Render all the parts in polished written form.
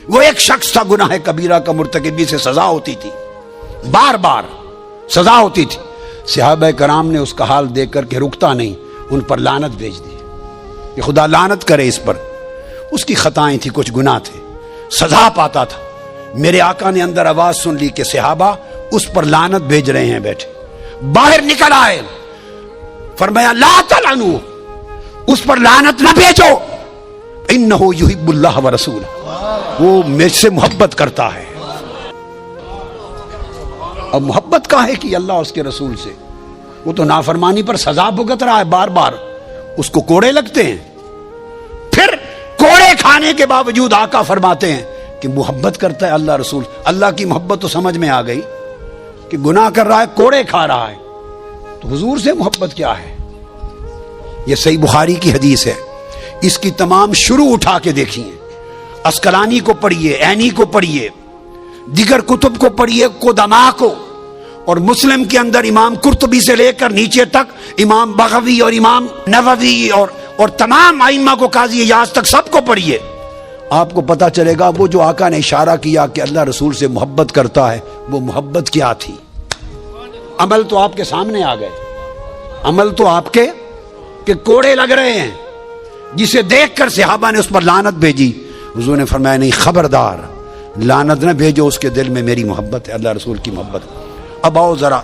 وہ ایک شخص تھا گناہ کبیرہ کا مرتکبی سے سزا ہوتی تھی، بار بار سزا ہوتی تھی. صحابہ کرام نے اس کا حال دیکھ کر کے رکتا نہیں، ان پر لعنت بھیج دی کہ خدا لعنت کرے اس پر. اس کی خطائیں تھی، کچھ گناہ تھے، سزا پاتا تھا. میرے آقا نے اندر آواز سن لی کہ صحابہ اس پر لعنت بھیج رہے ہیں. بیٹھے باہر نکل آئے، فرمایا لا تلعنوا، اس پر لعنت نہ بھیجو، انہ یحب اللہ ورسولہ، وہ مجھ سے محبت کرتا ہے. اب محبت کا ہے کہ اللہ اس کے رسول سے، وہ تو نافرمانی پر سزا بھگت رہا ہے بار بار، اس کو کوڑے لگتے ہیں. پھر کوڑے کھانے کے باوجود آقا فرماتے ہیں کہ محبت کرتا ہے اللہ رسول. اللہ کی محبت تو سمجھ میں آ گئی کہ گناہ کر رہا ہے، کوڑے کھا رہا ہے، تو حضور سے محبت کیا ہے؟ یہ صحیح بخاری کی حدیث ہے. اس کی تمام شروع اٹھا کے دیکھیے، اسقلانی کو پڑھیے، عینی کو پڑھیے، دیگر کتب کو پڑھیے، قدما کو، اور مسلم کے اندر امام قرطبی سے لے کر نیچے تک امام بغوی اور امام نووی اور تمام ائمہ کو، قاضی ایاز تک سب کو پڑھیے. آپ کو پتا چلے گا وہ جو آقا نے اشارہ کیا کہ اللہ رسول سے محبت کرتا ہے، وہ محبت کیا تھی. عمل تو آپ کے سامنے آ گئے، عمل تو آپ کے کہ کوڑے لگ رہے ہیں، جسے دیکھ کر صحابہ نے اس پر لعنت بھیجی. حضور نے فرمایا نہیں، خبردار، لعنت نہ بھیجو، اس کے دل میں میری محبت ہے، اللہ رسول کی محبت. اب آؤ ذرا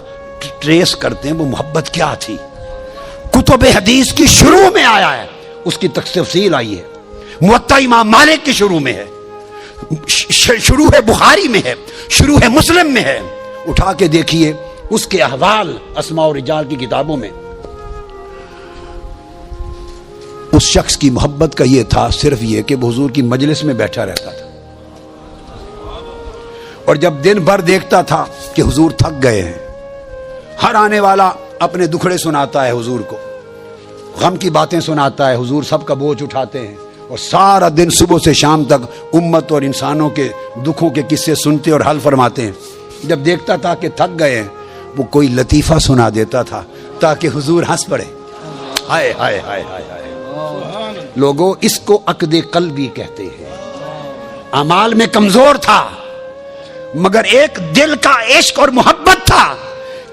ٹریس کرتے ہیں وہ محبت کیا تھی. کتب حدیث کی شروع میں آیا ہے، اس کی تفصیل آئی ہے. موطا امام مالک کی شروع میں ہے، شروع ہے بخاری میں ہے، شروع ہے مسلم میں ہے. اٹھا کے دیکھیے اس کے احوال اسماء و رجال کی کتابوں میں. اس شخص کی محبت کا یہ تھا، صرف یہ کہ وہ حضور کی مجلس میں بیٹھا رہتا تھا، اور جب دن بھر دیکھتا تھا کہ حضور تھک گئے ہیں، ہر آنے والا اپنے دکھڑے سناتا ہے حضور کو، غم کی باتیں سناتا ہے، حضور سب کا بوجھ اٹھاتے ہیں، اور سارا دن صبح سے شام تک امت اور انسانوں کے دکھوں کے قصے سنتے اور حل فرماتے ہیں. جب دیکھتا تھا کہ تھک گئے ہیں، وہ کوئی لطیفہ سنا دیتا تھا تاکہ حضور ہنس پڑے. ہائے ہائے ہائے ہائے ہائے. لوگوں، اس کو عقد قلبی کہتے ہیں. اعمال میں کمزور تھا، مگر ایک دل کا عشق اور محبت تھا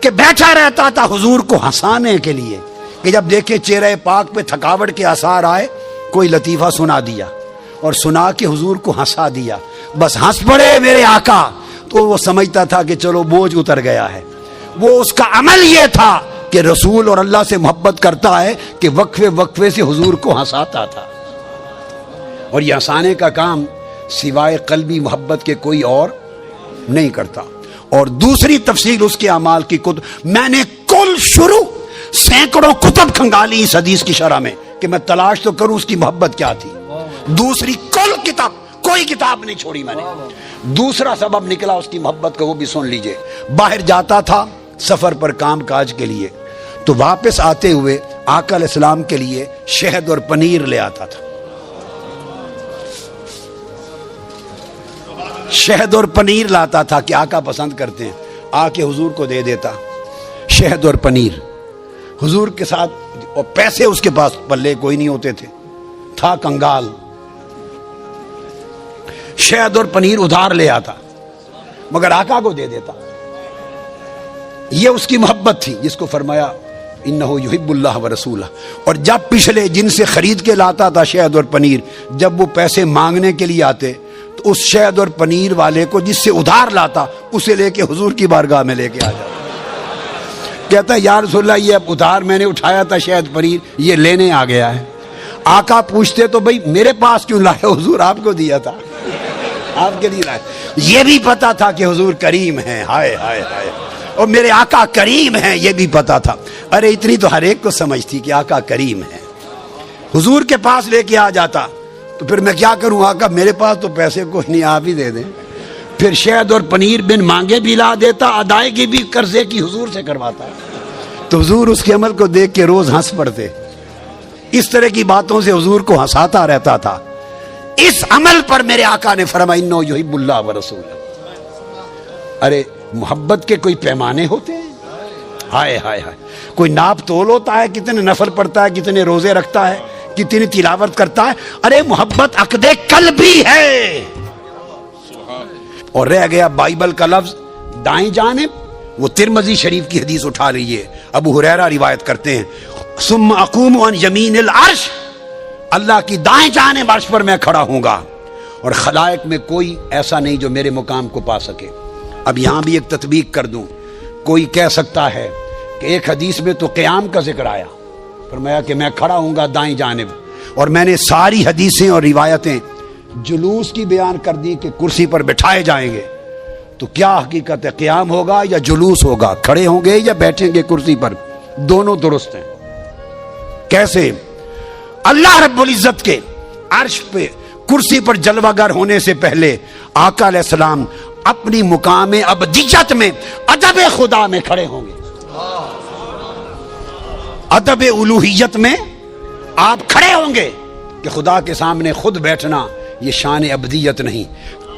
کہ بیٹھا رہتا تھا حضور کو ہنسانے کے لیے، کہ جب دیکھے چہرے پاک پہ تھکاوٹ کے آثار آئے، کوئی لطیفہ سنا دیا اور سنا کے حضور کو ہنسا دیا، بس ہنس پڑے میرے آقا. تو وہ سمجھتا تھا کہ چلو بوجھ اتر گیا ہے. وہ اس کا عمل یہ تھا کہ رسول اور اللہ سے محبت کرتا ہے کہ وقفے وقفے سے حضور کو ہنساتا تھا. اور یہ ہنسانے کا کام سوائے قلبی محبت کے کوئی اور نہیں کرتا. اور دوسری تفصیل اس کے اعمال کی میں نے کل شروع سینکڑوں کتب کھنگالی اس حدیث کی شرح میں کہ میں تلاش تو کروں اس کی محبت کیا تھی. دوسری کل کتاب، کوئی کتاب نہیں چھوڑی میں نے. دوسرا سبب نکلا اس کی محبت کا، وہ بھی سن لیجئے. باہر جاتا تھا سفر پر کام کاج کے لیے، تو واپس آتے ہوئے آقا علیہ السلام کے لیے شہد اور پنیر لے آتا تھا. شہد اور پنیر لاتا تھا کہ آقا پسند کرتے ہیں، آ کے حضور کو دے دیتا شہد اور پنیر. حضور کے ساتھ، اور پیسے اس کے پاس پلے کوئی نہیں ہوتے تھا کنگال. شہد اور پنیر ادھار لے آتا مگر آقا کو دے دیتا. یہ اس کی محبت تھی جس کو فرمایا انہ یحب اللہ ورسولہ. اور جب پچھلے جن سے خرید کے لاتا تھا شہد اور پنیر، جب وہ پیسے مانگنے کے لیے آتے تو اس شہد اور پنیر والے کو جس سے ادھار لاتا، اسے لے کے حضور کی بارگاہ میں لے کے آ جاتا. کہتا ہے یا رسول اللہ، یہ اب ادھار میں نے اٹھایا تھا شہد پنیر، یہ لینے آ گیا ہے. آقا پوچھتے تو بھئی میرے پاس کیوں لائے؟ حضور آپ کو دیا تھا، آپ کے لیے لائے. یہ بھی پتا تھا کہ حضور کریم ہیں. ہائے ہائے ہائے. اور میرے آقا کریم ہیں یہ بھی پتا تھا. ارے اتنی تو ہر ایک کو سمجھ تھی کہ آقا کریم ہے. حضور کے پاس لے کے آ جاتا تو پھر میں کیا کروں آقا، میرے پاس تو پیسے کوئی نہیں، آپ ہی دے دیں. پھر شہد اور پنیر بن مانگے بھی لا دیتا، ادائیگی بھی قرضے کی حضور سے کرواتا. تو حضور اس کے عمل کو دیکھ کے روز ہنس پڑتے. اس طرح کی باتوں سے حضور کو ہنساتا رہتا تھا. اس عمل پر میرے آقا نے فرمایا انہ یحب اللہ ورسولہ. ارے محبت کے کوئی پیمانے ہوتے ہیں؟ ہائے ہائے ہائے. کوئی ناپ تول ہوتا ہے کتنے نفل پڑتا ہے، کتنے روزے رکھتا ہے، کتنی تلاوت کرتا ہے؟ ارے محبت عقد قلبی ہے. اور رہ گیا بائبل کا لفظ دائیں جانب، وہ ترمذی شریف کی حدیث اٹھا رہی ہے، ابو ہریرہ روایت کرتے ہیں ثم اقوم عن یمین العرش، اللہ کی دائیں جانب عرش پر میں کھڑا ہوں گا، اور خلائق میں کوئی ایسا نہیں جو میرے مقام کو پا سکے۔ اب یہاں بھی ایک تطبیق کر دوں، کوئی کہہ سکتا ہے کہ ایک حدیث میں تو قیام کا ذکر آیا، فرمایا کہ میں کھڑا ہوں گا دائیں جانب، اور میں نے ساری حدیثیں اور روایتیں جلوس کی بیان کر دی کہ کرسی پر بٹھائے جائیں گے، تو کیا حقیقت ہے، قیام ہوگا یا جلوس ہوگا، کھڑے ہوں گے یا بیٹھیں گے کرسی پر؟ دونوں درست ہیں۔ کیسے؟ اللہ رب العزت کے عرش پہ کرسی پر جلوہ گر ہونے سے پہلے آقا علیہ السلام اپنی مقام ابدیت میں ادب خدا میں کھڑے ہوں گے، ادب الوہیت میں آپ کھڑے ہوں گے کہ خدا کے سامنے خود بیٹھنا یہ شان ابدیت نہیں،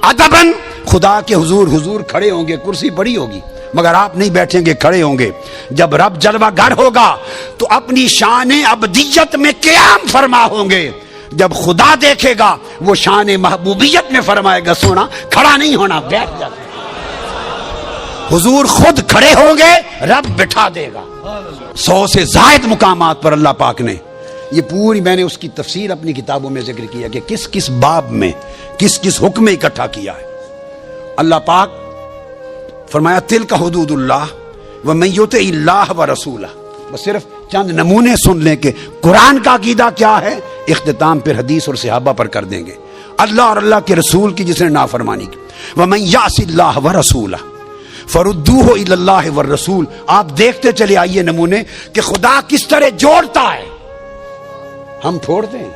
ادباً خدا کے حضور کھڑے ہوں گے، کرسی پڑی ہوگی مگر آپ نہیں بیٹھیں گے، کھڑے ہوں گے۔ جب رب جلوہ گر ہوگا تو اپنی شان ابدیت میں قیام فرما ہوں گے، جب خدا دیکھے گا وہ شان محبوبیت میں فرمائے گا سونا کھڑا نہیں ہونا، بیٹھ جا۔ حضور خود کھڑے ہوں گے، رب بٹھا دے گا۔ 100 سے زائد مقامات پر اللہ پاک نے یہ پوری، میں نے اس کی تفسیر اپنی کتابوں میں ذکر کیا کہ کس کس باب میں کس کس حکم میں اکٹھا کیا ہے۔ اللہ پاک فرمایا تلک حدود اللہ ومن یطع اللہ ورسولہ، بس صرف چند نمونے سن لیں کہ قرآن کا عقیدہ کیا ہے، اختتام پھر حدیث اور صحابہ پر کر دیں گے۔ اللہ اور اللہ کے رسول کی جس نے نافرمانی کی، ومن یعص اللہ ورسولہ فردوہ الی اللہ والرسول، آپ دیکھتے چلے آئیے نمونے کہ خدا کس طرح جوڑتا ہے، ہم پھوڑتے ہیں۔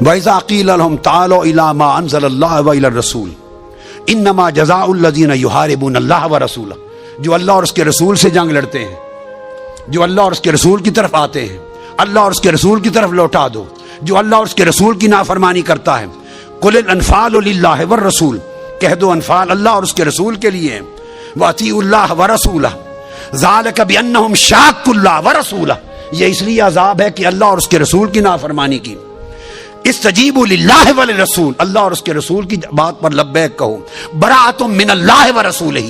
وَإِذَا قِيلَ لَهُمْ تَعَالَوْا إِلَىٰ مَا أَنزَلَ اللَّهُ وَإِلَى الرَّسُولِ إِنَّمَا جَزَاءُ الَّذِينَ يُحَارِبُونَ اللَّهَ وَرَسُولَهُ، جو اللہ اور اس کے رسول سے جنگ لڑتے ہیں، جو اللہ اور اس کے رسول کی طرف آتے ہیں، اللہ اور اس کے رسول کی طرف لوٹا دو، جو اللہ اور اس کے رسول کی نافرمانی کرتا ہے۔ قُلِ الْأَنفَالُ لِلَّهِ وَالرَّسُولِ، کہہ دو انفال اللہ اور اس کے رسول کے لیے ہیں۔ وَأَطِیعُوا اللَّهَ وَرَسُولَهُ ذَلِكَ بِأَنَّهُمْ شَاقُّوا اللَّهَ وَرَسُولَهُ، یہ اس لیے عذاب ہے کہ اللہ اور اس کے رسول کی نافرمانی کی۔ استجیبوا للہ وللرسول، اللہ اور اس کے رسول کی بات پر لبیک کہو۔ براءۃ من اللہ ورسولہ،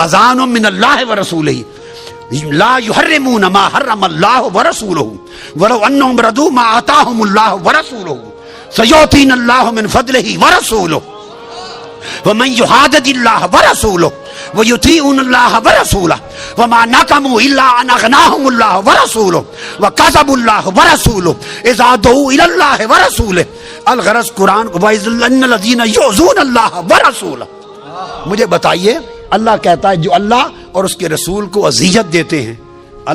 اذان من اللہ ورسولہ، لا یحرمون ما حرم اللہ ورسولہ ولو انہم رضوا ما آتاہم اللہ ورسولہ سیؤتینا اللہ من فضلہ ورسولہ ومن یحادد اللہ ورسولہ وَيُطِيعُونَ اللَّهَ وَرَسُولَهُ وَمَا نَقَمُوا إِلَّا أَنْ أَغْنَاهُمُ اللَّهُ وَرَسُولُهُ وَكَذَبُوا اللَّهَ وَرَسُولُهُ إِذَا دُعُوا إِلَى اللَّهِ وَرَسُولِهِ، الغرض قرآن وَإِنَّ الَّذِينَ يُؤْذُونَ اللَّهَ وَرَسُولَهُ، مجھے بتائیے اللہ کہتا ہے جو اللہ اور اس کے رسول کو اذیت دیتے ہیں،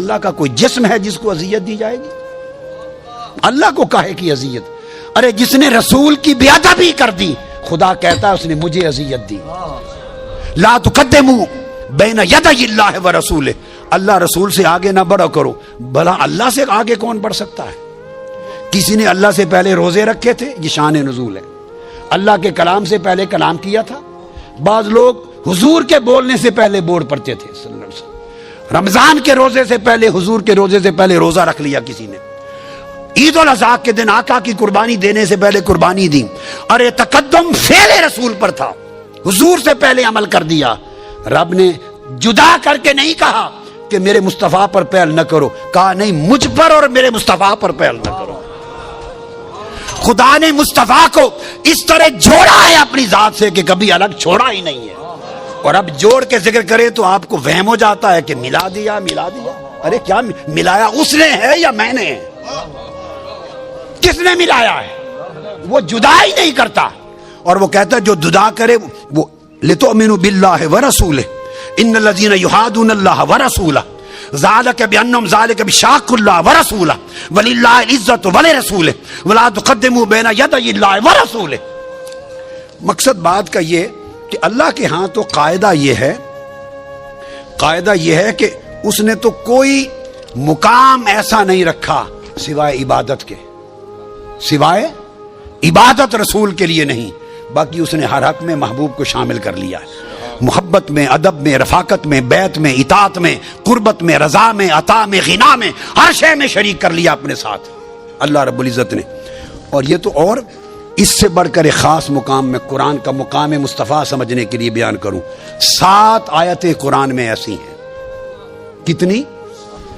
اللہ کا کوئی جسم ہے جس کو اذیت دی جائے گی؟ اللہ کو کاہے کی اذیت؟ ارے جس نے رسول کی بے ادبی کر دی، خدا کہتا ہے اس نے مجھے اذیت دی۔ لا تقدموا بین یدی اللہ ورسولہ، اللہ رسول سے آگے نہ بڑھا کرو، بھلا اللہ سے آگے کون بڑھ سکتا ہے؟ کسی نے اللہ سے پہلے روزے رکھے تھے، یہ شان نزول ہے۔ اللہ کے کلام سے پہلے کلام کیا تھا۔ بعض لوگ حضور کے بولنے سے پہلے بورڈ پڑھتے تھے، صلی اللہ علیہ وسلم رمضان کے روزے سے پہلے، حضور کے روزے سے پہلے روزہ رکھ لیا کسی نے، عید الاضحیٰ کے دن آقا کی قربانی دینے سے پہلے قربانی دی۔ ارے تقدم فعل رسول پر تھا، حضور سے پہلے عمل کر دیا۔ رب نے جدا کر کے نہیں کہا کہ میرے مصطفیٰ پر پہل نہ کرو، کہا نہیں مجھ پر اور میرے مصطفیٰ پر پہل نہ کرو۔ خدا نے مصطفیٰ کو اس طرح جوڑا ہے اپنی ذات سے کہ کبھی الگ چھوڑا ہی نہیں ہے، اور اب جوڑ کے ذکر کرے تو آپ کو وہم ہو جاتا ہے کہ ملا دیا ملا دیا۔ ارے کیا ملایا اس نے ہے یا میں نے؟ کس نے ملایا ہے؟ وہ جدا ہی نہیں کرتا، اور وہ کہتا ہے جو جدا کرے وہ لتؤمنوا باللہ ورسولہ ان الذین یحادون اللہ ورسولہ ذالک بانہم ذالک بشاق اللہ ورسولہ وللہ العزۃ ولرسولہ ولا تقدموا بین یدی اللہ ورسولہ۔ مقصد بات کا یہ کہ اللہ کے ہاں تو قاعدہ یہ ہے کہ اس نے تو کوئی مقام ایسا نہیں رکھا سوائے عبادت کے، سوائے عبادت رسول کے لیے نہیں، باقی اس نے ہر حق میں محبوب کو شامل کر لیا ہے، محبت میں، ادب میں، رفاقت میں، بیعت میں، اطاعت میں، قربت میں، رضا میں، عطا میں، غنا میں، ہر شے میں شریک کر لیا اپنے ساتھ اللہ رب العزت نے۔ اور یہ تو اور اس سے بڑھ کر ایک خاص مقام میں قرآن کا مقام مصطفیٰ سمجھنے کے لیے بیان کروں. 7 آیتیں قرآن میں ایسی ہیں. کتنی؟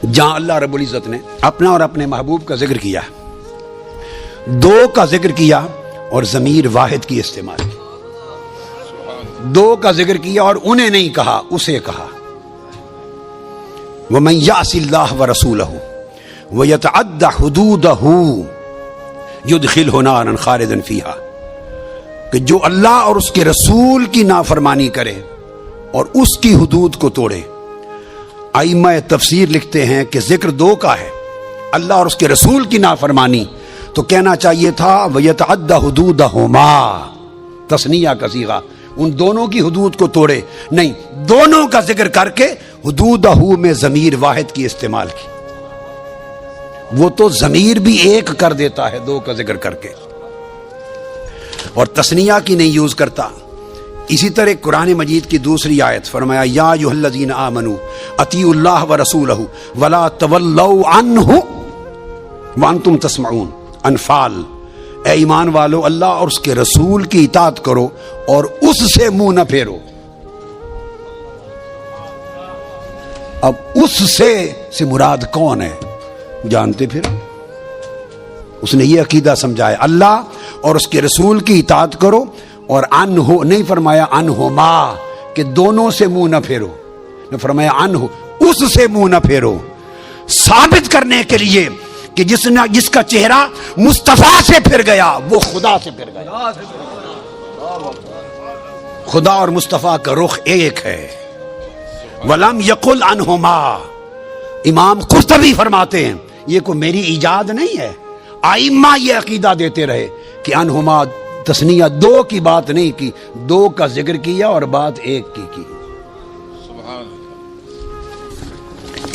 جہاں اللہ رب العزت نے اپنا اور اپنے محبوب کا ذکر کیا, 2 کا ذکر کیا اور ضمیر واحد کی استعمال کی. 2 کا ذکر کیا اور انہیں نہیں کہا, اسے کہا. وَمَن يَعْصِ اللَّهَ وَرَسُولَهُ وَيَتَعَدَّ حُدُودَهُ يُدْخِلْهُ نَارًا خَالِدًا فِيهَا, کہ جو اللہ اور اس کے رسول کی نافرمانی کرے اور اس کی حدود کو توڑے. ائمہ تفسیر لکھتے ہیں کہ ذکر 2 کا ہے, اللہ اور اس کے رسول کی نافرمانی, تو کہنا چاہیے تھا وَيَتَعَدَّ حُدُودَهُمَا, تثنیہ کا صیغہ, ان دونوں کی حدود کو توڑے. نہیں, دونوں کا ذکر کر کے حدودہ میں ضمیر واحد کی استعمال کی. وہ تو ضمیر بھی ایک کر دیتا ہے 2 کا ذکر کر کے, اور تثنیہ کی نہیں یوز کرتا. اسی طرح قرآن مجید کی دوسری آیت فرمایا یا ایھا الذین آمنوا اطیعوا اللہ ورسولہ ولا تولوا عنہ وانتم تسمعون. انفال, اے ایمان والو اللہ اور اس کے رسول کی اطاعت کرو اور اس سے منہ نہ پھیرو. اب اس سے مراد کون ہے جانتے پھر؟ اس نے یہ عقیدہ سمجھایا اللہ اور اس کے رسول کی اطاعت کرو, اور انہو نہیں فرمایا انہما کہ دونوں سے منہ نہ پھیرو, نے فرمایا انہو اس سے منہ نہ پھیرو, ثابت کرنے کے لیے کہ جس کا چہرہ مصطفیٰ سے پھر گیا وہ خدا سے پھر گیا. خدا اور مصطفیٰ کا رخ ایک ہے. وَلَمْ يَقُلْ عَنْهُمَا, امام قرطبی فرماتے ہیں یہ کوئی میری ایجاد نہیں ہے, ائمہ یہ عقیدہ دیتے رہے کہ انہما تثنیہ 2 کی بات نہیں کی, 2 کا ذکر کیا اور بات 1 کی.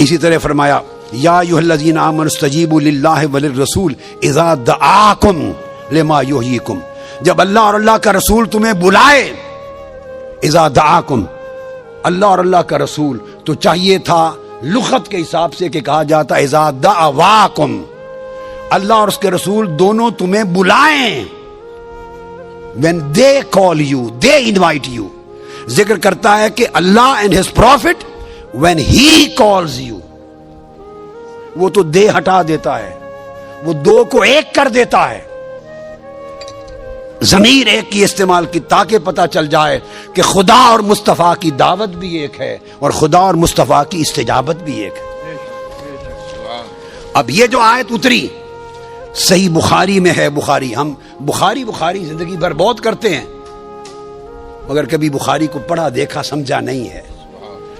اسی طرح فرمایا یا ایھا الذین آمنوا استجیبوا للہ وللرسول اذا دعاکم لما یحییکم, جب اللہ اور اللہ کا رسول تمہیں بلائے. اذا دعاکم, اللہ اور اللہ کا رسول, تو چاہیے تھا لغت کے حساب سے کہ کہا جاتا اذا دعواکم, اللہ اور اس کے رسول دونوں تمہیں بلائیں. when they call you, they invite you. ذکر کرتا ہے کہ اللہ and his prophet when he calls you, وہ تو دے ہٹا دیتا ہے, وہ 2 کو 1 کر دیتا ہے. ضمیر 1 کی استعمال کی تاکہ پتہ چل جائے کہ خدا اور مصطفیٰ کی دعوت بھی ایک ہے اور خدا اور مصطفیٰ کی استجابت بھی ایک ہے. اب یہ جو آیت اتری صحیح بخاری میں ہے. بخاری, ہم بخاری زندگی بھر بہت کرتے ہیں مگر کبھی بخاری کو پڑھا دیکھا سمجھا نہیں ہے.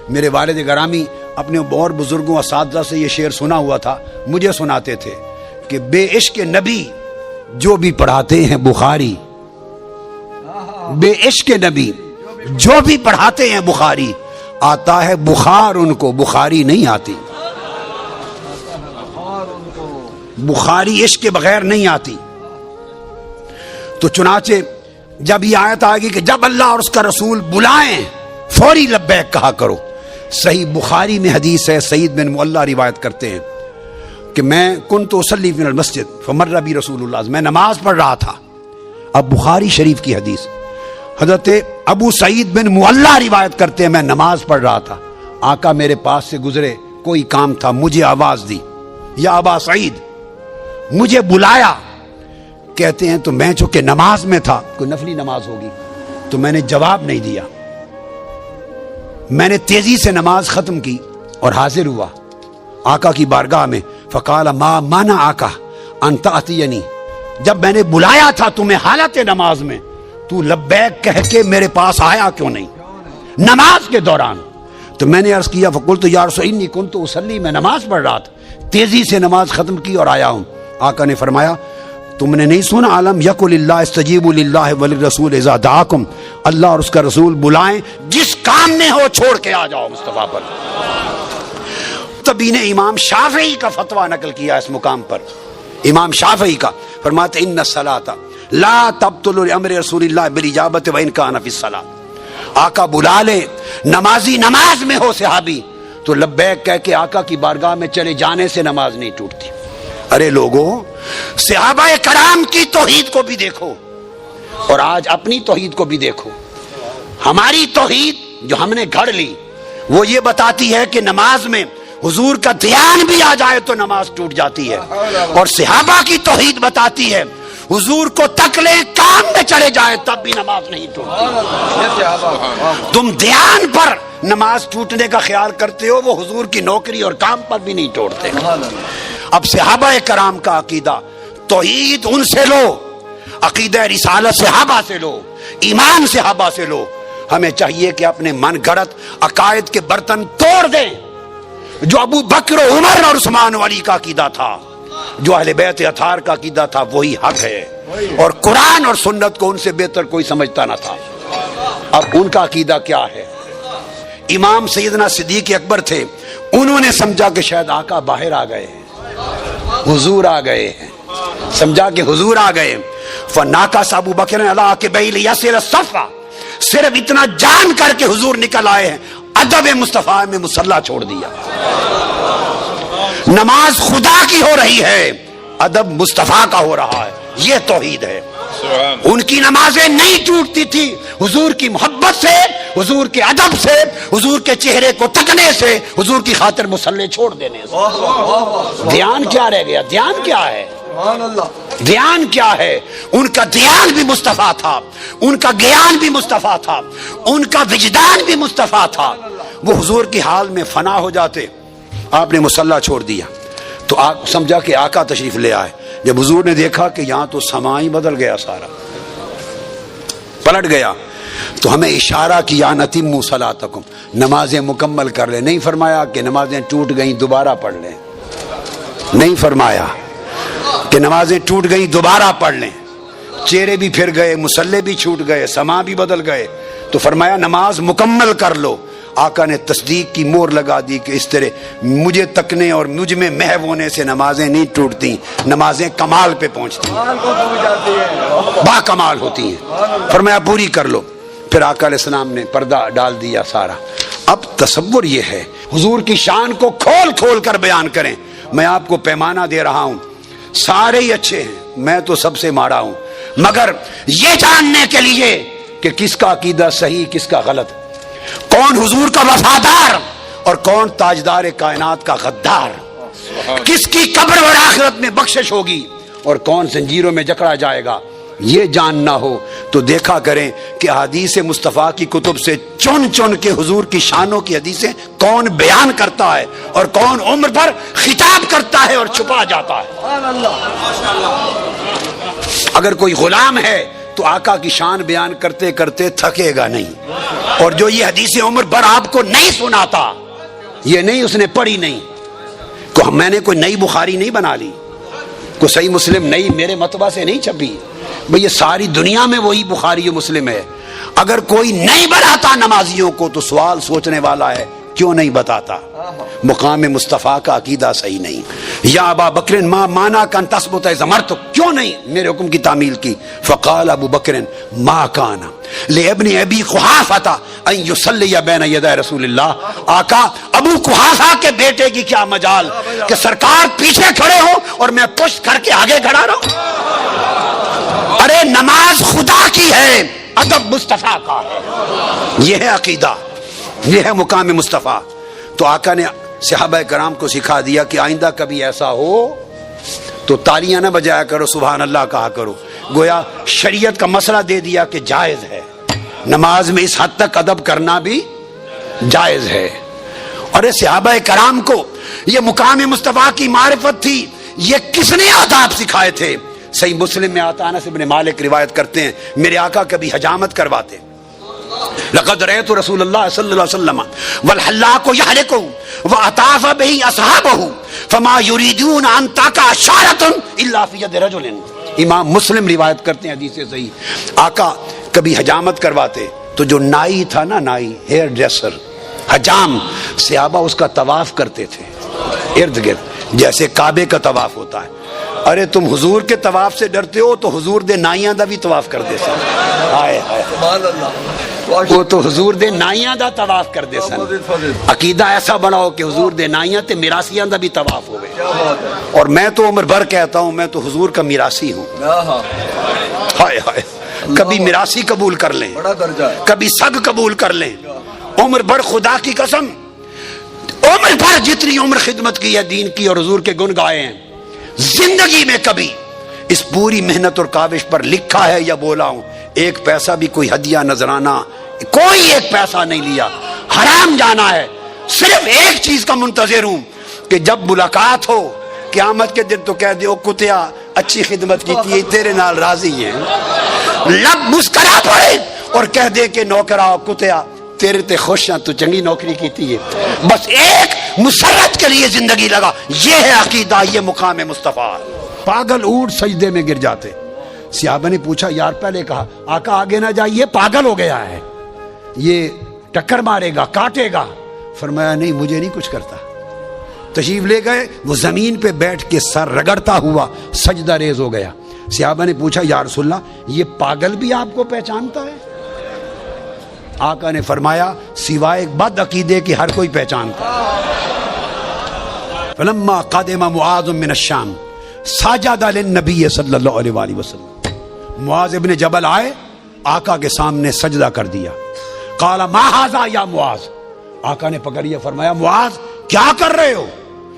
میرے والد گرامی اپنے اور بزرگوں اساتذہ سے یہ شعر سنا ہوا تھا, مجھے سناتے تھے کہ بے عشق نبی جو بھی پڑھاتے ہیں بخاری, بے عشق نبی جو بھی پڑھاتے ہیں بخاری, آتا ہے بخار ان کو, بخاری نہیں آتی. بخاری عشق کے بغیر نہیں آتی. تو چنانچہ جب یہ آیت آئے گی کہ جب اللہ اور اس کا رسول بلائیں فوری لبیک کہا کرو. صحیح بخاری میں حدیث ہے, سعید بن معلہ روایت کرتے ہیں کہ میں کنت اصلی فی المسجد فمر بی رسول اللہ, میں نماز پڑھ رہا تھا. اب بخاری شریف کی حدیث, حضرت ابو سعید بن معلہ روایت کرتے ہیں میں نماز پڑھ رہا تھا, آقا میرے پاس سے گزرے, کوئی کام تھا, مجھے آواز دی یا ابا سعید, مجھے بلایا. کہتے ہیں تو میں چونکہ نماز میں تھا, کوئی نفلی نماز ہوگی, تو میں نے جواب نہیں دیا. میں نے تیزی سے نماز ختم کی اور حاضر ہوا آقا کی بارگاہ میں. فقال ما مانا آقا انت اتینی, جب میں نے بلایا تھا تمہیں حالت نماز میں, تو لبیک کہہ کے میرے پاس آیا کیوں نہیں نماز کے دوران؟ تو میں نے عرض کیا فقلت یا رسول انی کنت اصلی, میں نماز پڑھ رہا تھا, تیزی سے نماز ختم کی اور آیا ہوں. آقا نے فرمایا تم نے نہیں سنا علم یقل اللہ استجیبوا للہ وللرسول اذا دعاکم, اللہ اور اس کا رسول بلائیں جس کام میں ہو چھوڑ کے آ جاؤ مصطفیٰ پر. تبھی نے امام شافعی کا فتویٰ نقل کیا اس مقام پر. امام شافعی کا فرماتے ان الصلاۃ لا تبطل لامر رسول اللہ بالاجابۃ وان کان فی الصلاۃ, آقا بلا لے, نمازی نماز میں ہو صحابی, تو لبیک کہہ کے آقا کی بارگاہ میں چلے جانے سے نماز نہیں ٹوٹتی. ارے لوگوں, صحابہ کرام کی توحید کو بھی دیکھو, اور آج اپنی توحید کو بھی دیکھو. ہماری توحید جو ہم نے گھڑ لی وہ یہ بتاتی ہے کہ نماز میں حضور کا دھیان بھی آ جائے تو نماز ٹوٹ جاتی ہے. اور صحابہ کی توحید بتاتی ہے حضور کو تک لے کام میں چلے جائے تب بھی نماز نہیں ٹوٹتی. تم دھیان پر نماز ٹوٹنے کا خیال کرتے ہو، وہ حضور کی نوکری اور کام پر بھی نہیں توڑتے. اب صحابہ کرام کا عقیدہ توحید ان سے لو، عقیدہ رسالت صحابہ سے لو، ایمان صحابہ سے لو. ہمیں چاہیے کہ اپنے من گھڑت عقائد کے برتن توڑ دیں. جو ابو بکر و عمر اور عثمان و علی کا عقیدہ تھا، جو اہل بیت اطہار کا عقیدہ تھا، وہی حق ہے. اور قرآن اور سنت کو ان سے بہتر کوئی سمجھتا نہ تھا. اب ان کا عقیدہ کیا ہے؟ امام سیدنا صدیق اکبر تھے، انہوں نے سمجھا کہ شاید آقا باہر آ گئے ہیں، حضور آ گئے ہیں، سمجھا کہ حضور آ گئے. فناکس ابو بکر علی کبیل یسر الصفا، صرف اتنا جان کر کے حضور نکل آئے ہیں، ادب مصطفیٰ میں مصلی چھوڑ دیا. نماز خدا کی ہو رہی ہے، ادب مصطفیٰ کا ہو رہا ہے. یہ توحید ہے. ان کی نمازیں نہیں ٹوٹتی تھی حضور کی محبت سے، حضور کے ادب سے، حضور کے چہرے کو تکنے سے، حضور کی خاطر مصلی چھوڑ دینے سے. دھیان کیا رہ گیا؟ دھیان کیا ہے؟ دھیان کیا ہے؟ ان کا دھیان بھی مصطفیٰ تھا، ان کا گیان بھی مصطفیٰ تھا، ان کا وجدان بھی مصطفیٰ تھا. وہ حضور کی حال میں فنا ہو جاتے، آپ نے مصلی چھوڑ دیا تو آپ سمجھا کہ آقا تشریف لے آئے. جب حضور نے دیکھا کہ یہاں تو سما ہی بدل گیا، سارا پلٹ گیا، تو ہمیں اشارہ کیا نتموا صلاتکم، نمازیں مکمل کر لیں. نہیں فرمایا کہ نمازیں ٹوٹ گئیں دوبارہ پڑھ لیں، نہیں فرمایا کہ نمازیں ٹوٹ گئیں دوبارہ پڑھ لیں. چہرے بھی پھر گئے، مصلی بھی چھوٹ گئے، سما بھی بدل گئے، تو فرمایا نماز مکمل کر لو. آقا نے تصدیق کی مور لگا دی کہ اس طرح مجھے تکنے اور مجھ میں محو ہونے سے نمازیں نہیں ٹوٹتی، نمازیں کمال پہ پہنچتی ہیں، با کمال ہوتی ہیں. فرمایا پوری کر لو. پھر آقا علیہ السلام نے پردہ ڈال دیا سارا. اب تصور یہ ہے حضور کی شان کو کھول کھول کر بیان کریں. میں آپ کو پیمانہ دے رہا ہوں، سارے ہی اچھے ہیں، میں تو سب سے ماڑا ہوں، مگر یہ جاننے کے لیے کہ کس کا عقیدہ صحیح کس کا غلط، کون حضور کا وفادار اور کون تاجدار کائنات کا غدار، کس کی قبر اور آخرت میں بخشش ہوگی اور کون زنجیروں میں جکڑا جائے گا، یہ جاننا ہو تو دیکھا کریں کہ حدیث مصطفیٰ کی کتب سے چن چن کے حضور کی شانوں کی حدیثیں کون بیان کرتا ہے اور کون عمر پر خطاب کرتا ہے اور چھپا جاتا ہے. اگر کوئی غلام ہے تو آقا کی شان بیان کرتے کرتے تھکے گا نہیں. اور جو یہ حدیث عمر پر آپ کو نہیں سناتا، یہ نہیں اس نے پڑھی نہیں، کو میں نے کوئی نئی بخاری نہیں بنا لی، کوئی صحیح مسلم نئی میرے مطبع سے نہیں چھپی. بھئی یہ ساری دنیا میں وہی بخاری و مسلم ہے. اگر کوئی نہیں بتاتا نمازیوں کو تو سوال سوچنے والا ہے کیوں نہیں بتاتا؟ مقام مصطفیٰ کا عقیدہ صحیح نہیں. یا ابا بکر ما مانا کن تثبت زمرت، کیوں نہیں میرے حکم کی تعمیل کی؟ فقال ابو بکر ما کان لابن ابی قحافہ ان یصلی بین یدی رسول اللہ. آقا ابو قحافہ کے بیٹے کی کیا مجال کہ سرکار پیچھے کھڑے ہو اور میں پشت کر کے آگے کھڑا رہوں. ارے نماز خدا کی ہے، ادب مصطفیٰ کا ہے. یہ ہے عقیدہ، یہ ہے مقام مصطفیٰ. تو آقا نے صحابہ کرام کو سکھا دیا کہ آئندہ کبھی ایسا ہو تو تالیاں نہ بجایا کرو، سبحان اللہ کہا کرو. گویا شریعت کا مسئلہ دے دیا کہ جائز ہے، نماز میں اس حد تک ادب کرنا بھی جائز ہے. اور صحابہ کرام کو یہ مقام مصطفیٰ کی معرفت تھی. یہ کس نے آداب سکھائے تھے؟ صحیح مسلم میں آتا انس بن مالک روایت کرتے ہیں میرے آقا کبھی حجامت کرواتے. لقد رأيت رسول اللہ صلی اللہ علیہ وسلم والحلاق يحلق وأطاف به أصحابه فما يريدون أن تقع شعرة إلا في يد رجل. امام مسلم روایت کرتے ہیں حدیث صحیح. آقا کبھی حجامت کرواتے تو جو نائی تھا نا، نائی ہیئر ڈریسر، حجام، صحابہ اس کا طواف کرتے تھے ارد گرد جیسے کعبے کا طواف ہوتا ہے. ارے تم حضور کے طواف سے ڈرتے ہو تو حضور دے نائیاں دا بھی طواف کر دے سن. ہائے ہائے سبحان اللہ، وہ تو حضور دے نائیاں دا طواف کر دے سن. عقیدہ ایسا بناؤ کہ حضور دے نائیاں تے میراسیاں دا بھی طواف ہوئے. اور میں تو عمر بھر کہتا ہوں میں تو حضور کا میراسی ہوں. ہائے ہائے کبھی میراثی قبول کر لیں، بڑا درجہ ہے، کبھی سگ قبول کر لیں، عمر بھر خدا کی قسم عمر بھر جتنی عمر خدمت کی ہے دین کی اور حضور کے گن گائے ہیں، زندگی میں کبھی اس پوری محنت اور کاوش پر لکھا ہے یا بولا ہوں ایک پیسہ بھی کوئی ہدیہ نذرانہ کوئی ایک پیسہ نہیں لیا، حرام جانا ہے، صرف ایک چیز کا منتظر ہوں کہ جب ملاقات ہو قیامت کے دن تو کہہ دے او کتیا اچھی خدمت کی تھی تیرے نال راضی ہیں، لب مسکرا پڑے اور کہہ دے کہ نوکرا کتیا تیرے تے خوش ہیں تو چنگی نوکری کیتی ہے، بس ایک مسرت کے لیے زندگی لگا، یہ ہے عقیدہ، یہ مقام مصطفیٰ۔ پاگل اونٹ سجدے میں گر جاتے، صحابہ نے پوچھا یار پہلے کہا آقا آگے نہ جائیے پاگل ہو گیا ہے یہ ٹکر مارے گا کاٹے گا، فرمایا نہیں مجھے نہیں کچھ کرتا، تشریف لے گئے، وہ زمین پہ بیٹھ کے سر رگڑتا ہوا سجدہ ریز ہو گیا۔ صحابہ نے پوچھا یا رسول اللہ یہ پاگل بھی آپ کو پہچانتا ہے؟ آقا نے فرمایا سوائے بد عقیدے کی ہر کوئی پہچانتا ہے۔ فلما قدم معاذ من الشام سجد للنبی صلی اللہ علیہ وآلہ وسلم، معاذ ابن جبل آئے آقا کے سامنے سجدہ کر دیا، قال ما ھذا یا معاذ، آقا نے پکڑیا فرمایا معاذ کیا کر رہے ہو،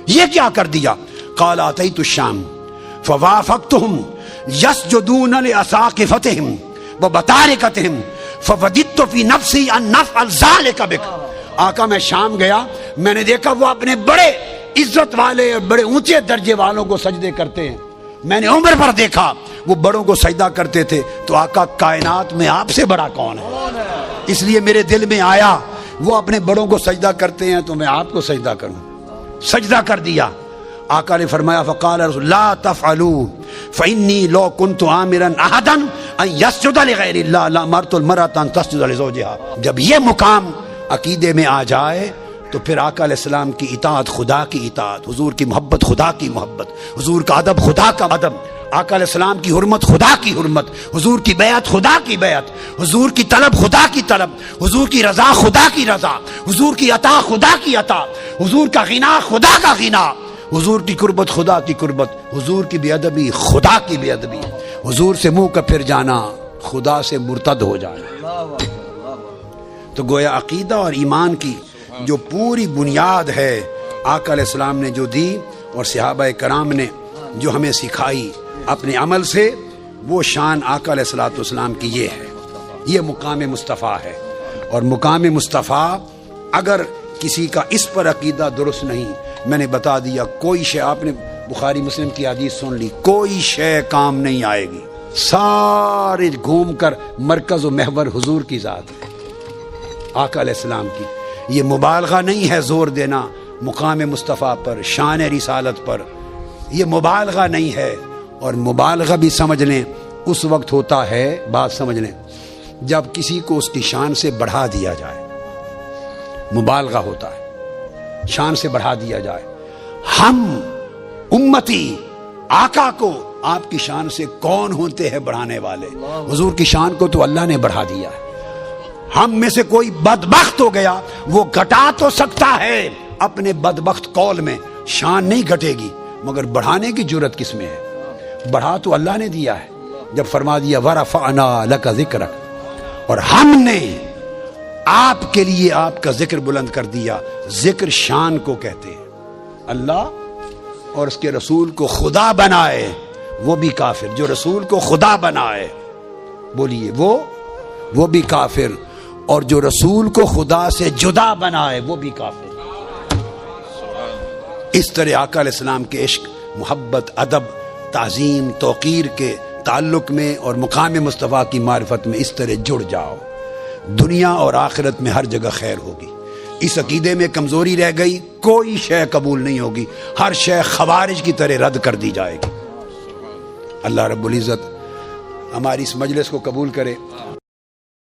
یہ کیا کر دیا؟ قال اتیت الشام فوافقتهم یسجدون لاساقفتهم وبطارقتهم فوددت فی نفسی ان نفعل ذلک بک، آقا میں شام گیا میں نے دیکھا وہ اپنے بڑے عزت والے اور بڑے اونچے درجے والوں کو سجدے کرتے ہیں، میں نے عمر پر دیکھا وہ بڑوں کو سجدہ کرتے تھے، تو آقا کائنات میں آپ سے بڑا کون ہے؟ اس لیے میرے دل میں آیا وہ اپنے بڑوں کو سجدہ کرتے ہیں تو میں آپ کو سجدہ کروں، سجدہ کر دیا۔ آقا نے فرمایا فقال رسول لا تفعلوا فإني لو كنت آمرا أحدا أن يسجد لغير الله لأمرت المرأة أن تسجد لزوجها۔ جب یہ مقام عقیدے میں آ جائے تو پھر آقا علیہ السلام کی اطاعت خدا کی اطاعت، حضور کی محبت خدا کی محبت، حضور کا ادب خدا کا ادب، آقا علیہ السلام کی حرمت خدا کی حرمت، حضور کی بیعت خدا کی بیعت، حضور کی طلب خدا کی طلب، حضور کی رضا خدا کی رضا، حضور کی عطا خدا کی عطا، حضور کا غنا خدا کا غنا، حضور کی قربت خدا کی قربت، حضور کی بے ادبی خدا کی بے ادبی، حضور سے منہ کا پھر جانا خدا سے مرتد ہو جانا۔ تو گویا عقیدہ اور ایمان کی جو پوری بنیاد ہے آقا علیہ السلام نے جو دی اور صحابہ کرام نے جو ہمیں سکھائی اپنے عمل سے، وہ شان آقا علیہ السلام کی یہ ہے، یہ مقام مصطفیٰ ہے۔ اور مقام مصطفیٰ اگر کسی کا اس پر عقیدہ درست نہیں، میں نے بتا دیا کوئی شے، آپ نے بخاری مسلم کی حدیث سن لی، کوئی شے کام نہیں آئے گی، سارے گھوم کر مرکز و محور حضور کی ذات ہے، آقا علیہ السلام کی۔ یہ مبالغہ نہیں ہے زور دینا مقام مصطفیٰ پر، شان رسالت پر، یہ مبالغہ نہیں ہے۔ اور مبالغہ بھی سمجھ لیں اس وقت ہوتا ہے، بات سمجھ لیں جب کسی کو اس کی شان سے بڑھا دیا جائے، مبالغہ ہوتا ہے، شان سے بڑھا دیا جائے۔ ہم امتی آقا کو آپ کی شان سے کون ہوتے ہیں بڑھانے والے؟ حضور کی شان کو تو اللہ نے بڑھا دیا ہے۔ ہم میں سے کوئی بدبخت ہو گیا، وہ گھٹا تو سکتا ہے اپنے بدبخت قول میں، شان نہیں گھٹے گی، مگر بڑھانے کی جرت کس میں ہے؟ بڑھا تو اللہ نے دیا ہے، جب فرما دیا وَرَفَعْنَا لَكَ ذِكْرَكَ، اور ہم نے آپ کے لیے آپ کا ذکر بلند کر دیا۔ ذکر شان کو کہتے ہیں، اللہ اور اس کے رسول کو خدا بنائے وہ بھی کافر، جو رسول کو خدا بنائے بولیے وہ بھی کافر، اور جو رسول کو خدا سے جدا بنائے وہ بھی کافر۔ اس طرح آقا علیہ السلام کے عشق، محبت، ادب، تعظیم، توقیر کے تعلق میں اور مقام مصطفیٰ کی معرفت میں اس طرح جڑ جاؤ، دنیا اور آخرت میں ہر جگہ خیر ہوگی۔ اس عقیدے میں کمزوری رہ گئی، کوئی شے قبول نہیں ہوگی، ہر شے خوارج کی طرح رد کر دی جائے گی۔ اللہ رب العزت ہماری اس مجلس کو قبول کرے۔